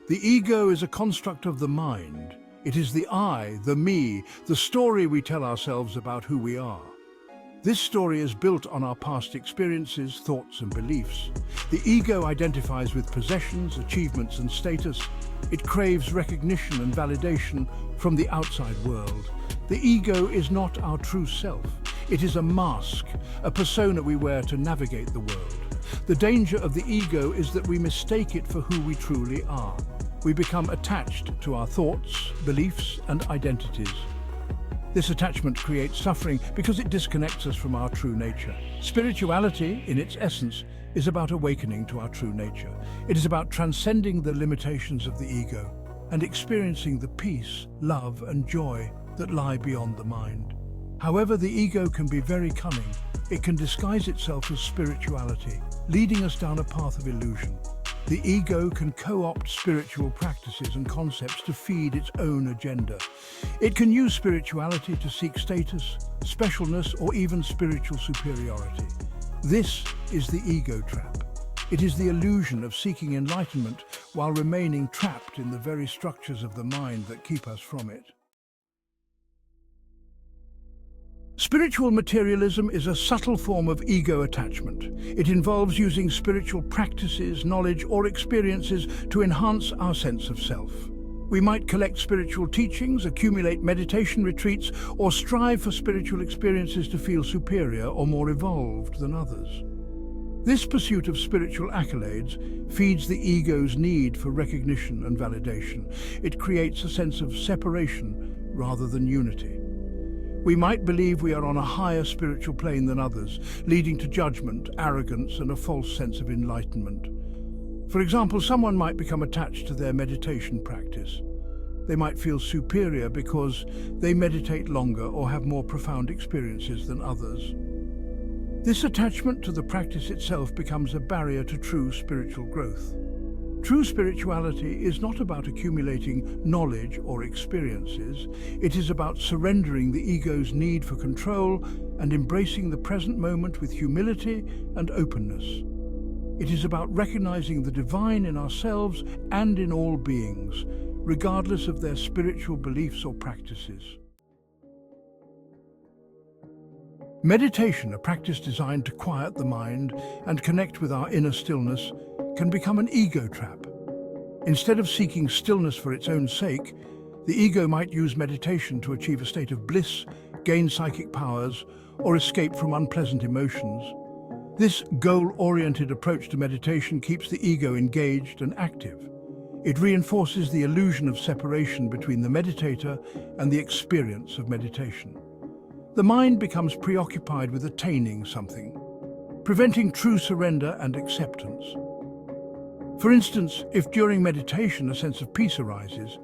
The ego is a construct of the mind. It is the I, the me, the story we tell ourselves about who we are. This story is built on our past experiences, thoughts and beliefs. The ego identifies with possessions, achievements and status. It craves recognition and validation from the outside world. The ego is not our true self. It is a mask, a persona we wear to navigate the world. The danger of the ego is that we mistake it for who we truly are. We become attached to our thoughts, beliefs and identities. This attachment creates suffering because it disconnects us from our true nature. Spirituality, in its essence, is about awakening to our true nature. It is about transcending the limitations of the ego and experiencing the peace, love and joy that lie beyond the mind. However, the ego can be very cunning. It can disguise itself as spirituality, leading us down a path of illusion. The ego can co-opt spiritual practices and concepts to feed its own agenda. It can use spirituality to seek status, specialness, or even spiritual superiority. This is the ego trap. It is the illusion of seeking enlightenment while remaining trapped in the very structures of the mind that keep us from it. Spiritual materialism is a subtle form of ego attachment. It involves using spiritual practices, knowledge, or experiences to enhance our sense of self. We might collect spiritual teachings, accumulate meditation retreats, or strive for spiritual experiences to feel superior or more evolved than others. This pursuit of spiritual accolades feeds the ego's need for recognition and validation. It creates a sense of separation rather than unity. We might believe we are on a higher spiritual plane than others, leading to judgment, arrogance, and a false sense of enlightenment. For example, someone might become attached to their meditation practice. They might feel superior because they meditate longer or have more profound experiences than others. This attachment to the practice itself becomes a barrier to true spiritual growth. True spirituality is not about accumulating knowledge or experiences. It is about surrendering the ego's need for control and embracing the present moment with humility and openness. It is about recognizing the divine in ourselves and in all beings, regardless of their spiritual beliefs or practices. Meditation, a practice designed to quiet the mind and connect with our inner stillness, can become an ego trap. Instead of seeking stillness for its own sake, the ego might use meditation to achieve a state of bliss, gain psychic powers, or escape from unpleasant emotions. This goal-oriented approach to meditation keeps the ego engaged and active. It reinforces the illusion of separation between the meditator and the experience of meditation. The mind becomes preoccupied with attaining something, preventing true surrender and acceptance. For instance, if during meditation a sense of peace arises,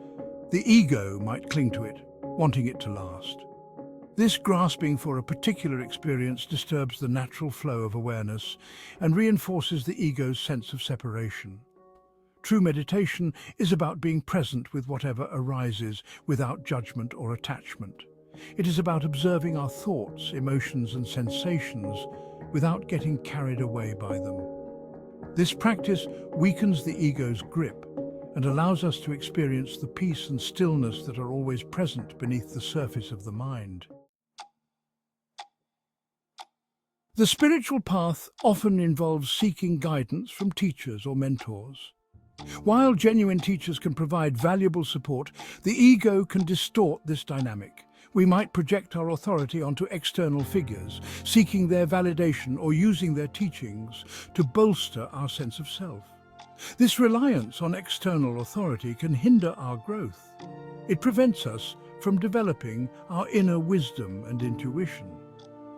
the ego might cling to it, wanting it to last. This grasping for a particular experience disturbs the natural flow of awareness and reinforces the ego's sense of separation. True meditation is about being present with whatever arises without judgment or attachment. It is about observing our thoughts, emotions and sensations without getting carried away by them. This practice weakens the ego's grip and allows us to experience the peace and stillness that are always present beneath the surface of the mind. The spiritual path often involves seeking guidance from teachers or mentors. While genuine teachers can provide valuable support, the ego can distort this dynamic. We might project our authority onto external figures, seeking their validation or using their teachings to bolster our sense of self. This reliance on external authority can hinder our growth. It prevents us from developing our inner wisdom and intuition.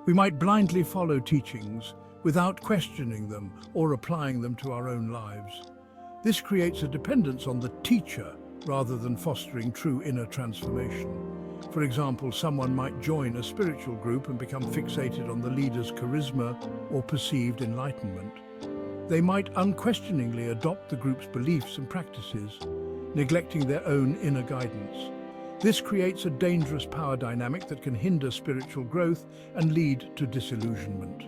We might blindly follow teachings without questioning them or applying them to our own lives. This creates a dependence on the teacher rather than fostering true inner transformation. For example, someone might join a spiritual group and become fixated on the leader's charisma or perceived enlightenment. They might unquestioningly adopt the group's beliefs and practices, neglecting their own inner guidance. This creates a dangerous power dynamic that can hinder spiritual growth and lead to disillusionment.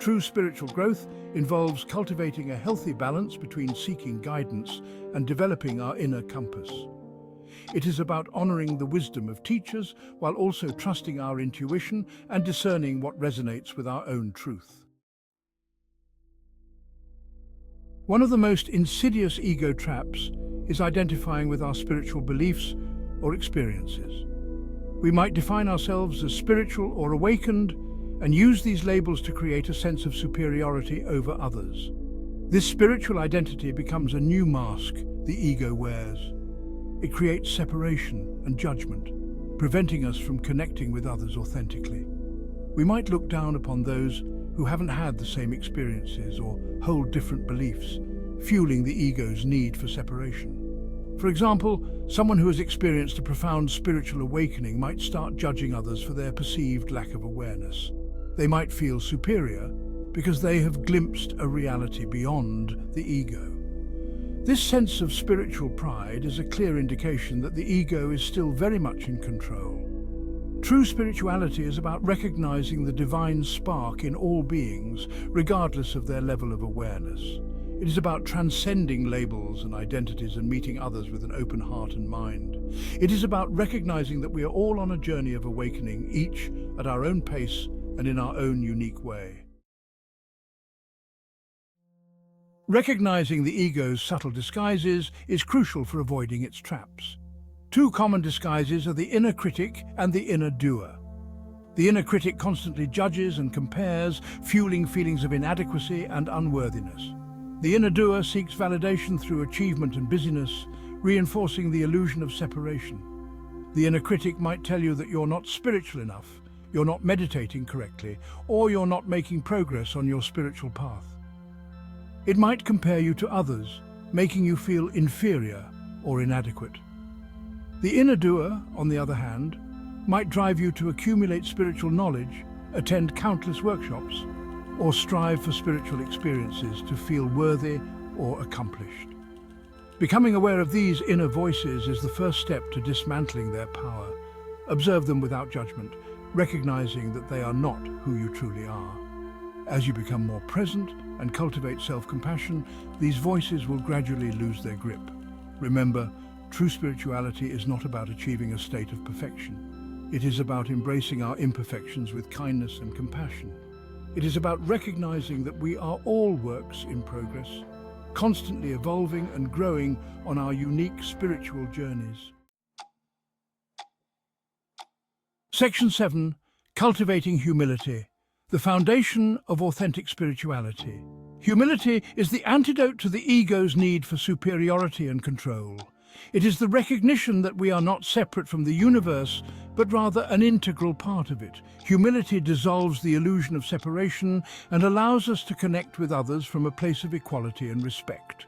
True spiritual growth involves cultivating a healthy balance between seeking guidance and developing our inner compass. It is about honoring the wisdom of teachers while also trusting our intuition and discerning what resonates with our own truth. One of the most insidious ego traps is identifying with our spiritual beliefs or experiences. We might define ourselves as spiritual or awakened and use these labels to create a sense of superiority over others. This spiritual identity becomes a new mask the ego wears. It creates separation and judgment, preventing us from connecting with others authentically. We might look down upon those who haven't had the same experiences or hold different beliefs, fueling the ego's need for separation. For example, someone who has experienced a profound spiritual awakening might start judging others for their perceived lack of awareness. They might feel superior because they have glimpsed a reality beyond the ego. This sense of spiritual pride is a clear indication that the ego is still very much in control. True spirituality is about recognizing the divine spark in all beings, regardless of their level of awareness. It is about transcending labels and identities and meeting others with an open heart and mind. It is about recognizing that we are all on a journey of awakening, each at our own pace and in our own unique way. Recognizing the ego's subtle disguises is crucial for avoiding its traps. Two common disguises are the inner critic and the inner doer. The inner critic constantly judges and compares, fueling feelings of inadequacy and unworthiness. The inner doer seeks validation through achievement and busyness, reinforcing the illusion of separation. The inner critic might tell you that you're not spiritual enough, you're not meditating correctly, or you're not making progress on your spiritual path. It might compare you to others, making you feel inferior or inadequate. The inner doer, on the other hand, might drive you to accumulate spiritual knowledge, attend countless workshops, or strive for spiritual experiences to feel worthy or accomplished. Becoming aware of these inner voices is the first step to dismantling their power. Observe them without judgment, recognizing that they are not who you truly are. As you become more present and cultivate self-compassion, these voices will gradually lose their grip. Remember, true spirituality is not about achieving a state of perfection. It is about embracing our imperfections with kindness and compassion. It is about recognizing that we are all works in progress, constantly evolving and growing on our unique spiritual journeys. Section 7. Cultivating humility, the foundation of authentic spirituality. Humility is the antidote to the ego's need for superiority and control. It is the recognition that we are not separate from the universe, but rather an integral part of it. Humility dissolves the illusion of separation and allows us to connect with others from a place of equality and respect.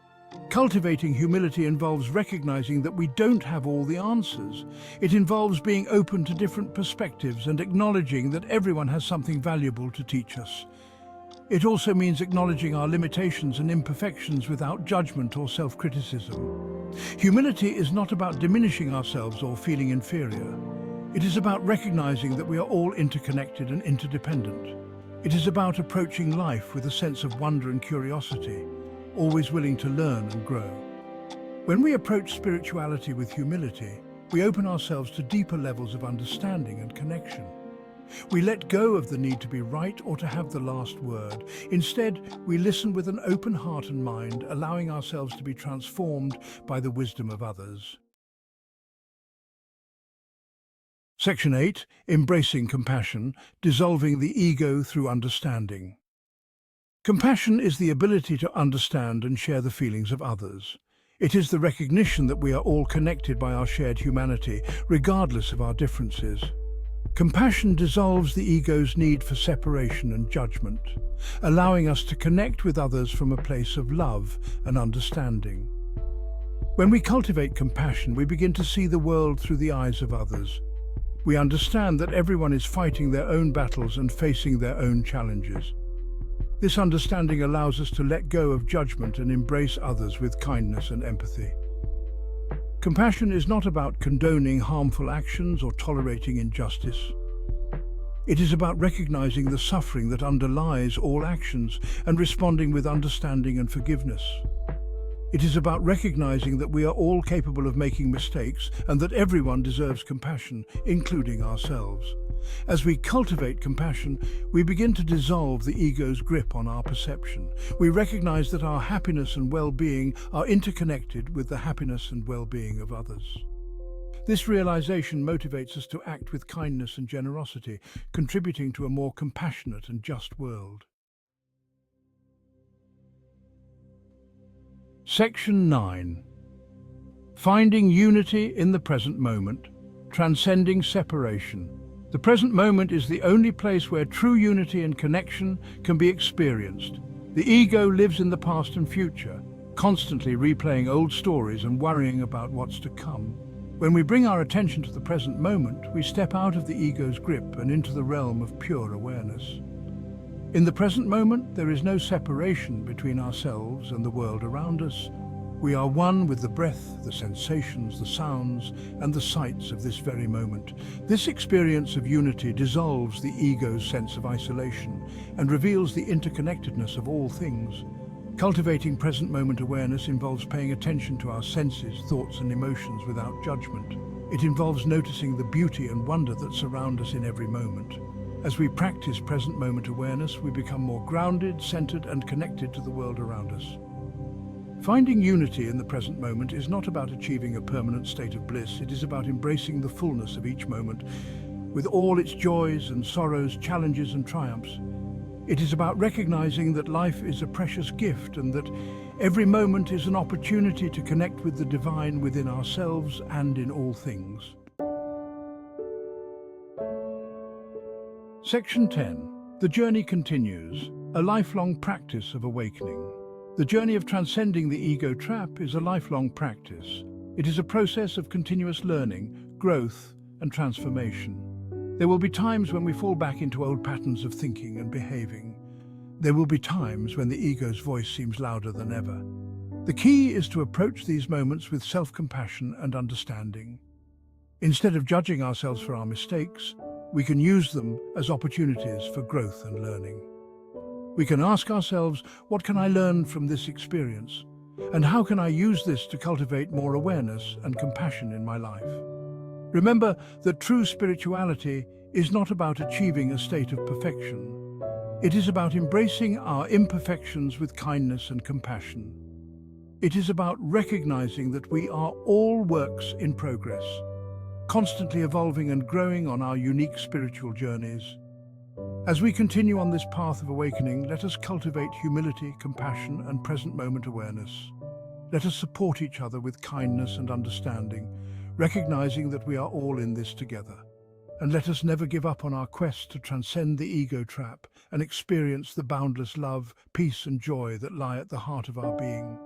Cultivating humility involves recognizing that we don't have all the answers. It involves being open to different perspectives and acknowledging that everyone has something valuable to teach us. It also means acknowledging our limitations and imperfections without judgment or self-criticism. Humility is not about diminishing ourselves or feeling inferior. It is about recognizing that we are all interconnected and interdependent. It is about approaching life with a sense of wonder and curiosity, always willing to learn and grow. When we approach spirituality with humility, we open ourselves to deeper levels of understanding and connection. We let go of the need to be right or to have the last word. Instead, we listen with an open heart and mind, allowing ourselves to be transformed by the wisdom of others. Section 8. Embracing compassion, dissolving the ego through understanding. Compassion is the ability to understand and share the feelings of others. It is the recognition that we are all connected by our shared humanity, regardless of our differences. Compassion dissolves the ego's need for separation and judgment, allowing us to connect with others from a place of love and understanding. When we cultivate compassion, we begin to see the world through the eyes of others. We understand that everyone is fighting their own battles and facing their own challenges. This understanding allows us to let go of judgment and embrace others with kindness and empathy. Compassion is not about condoning harmful actions or tolerating injustice. It is about recognizing the suffering that underlies all actions and responding with understanding and forgiveness. It is about recognizing that we are all capable of making mistakes and that everyone deserves compassion, including ourselves. As we cultivate compassion, we begin to dissolve the ego's grip on our perception. We recognize that our happiness and well-being are interconnected with the happiness and well-being of others. This realization motivates us to act with kindness and generosity, contributing to a more compassionate and just world. Section 9. Finding unity in the present moment, transcending separation. The present moment is the only place where true unity and connection can be experienced. The ego lives in the past and future, constantly replaying old stories and worrying about what's to come. When we bring our attention to the present moment, we step out of the ego's grip and into the realm of pure awareness. In the present moment, there is no separation between ourselves and the world around us. We are one with the breath, the sensations, the sounds, and the sights of this very moment. This experience of unity dissolves the ego's sense of isolation and reveals the interconnectedness of all things. Cultivating present moment awareness involves paying attention to our senses, thoughts, and emotions without judgment. It involves noticing the beauty and wonder that surround us in every moment. As we practice present moment awareness, we become more grounded, centered, and connected to the world around us. Finding unity in the present moment is not about achieving a permanent state of bliss. It is about embracing the fullness of each moment, with all its joys and sorrows, challenges and triumphs. It is about recognizing that life is a precious gift and that every moment is an opportunity to connect with the divine within ourselves and in all things. Section 10. The journey continues, a lifelong practice of awakening. The journey of transcending the ego trap is a lifelong practice. It is a process of continuous learning, growth, and transformation. There will be times when we fall back into old patterns of thinking and behaving. There will be times when the ego's voice seems louder than ever. The key is to approach these moments with self-compassion and understanding. Instead of judging ourselves for our mistakes, we can use them as opportunities for growth and learning. We can ask ourselves, what can I learn from this experience? And how can I use this to cultivate more awareness and compassion in my life? Remember that true spirituality is not about achieving a state of perfection. It is about embracing our imperfections with kindness and compassion. It is about recognizing that we are all works in progress, constantly evolving and growing on our unique spiritual journeys. As we continue on this path of awakening, let us cultivate humility, compassion, and present moment awareness. Let us support each other with kindness and understanding, recognizing that we are all in this together. And let us never give up on our quest to transcend the ego trap and experience the boundless love, peace, and joy that lie at the heart of our being.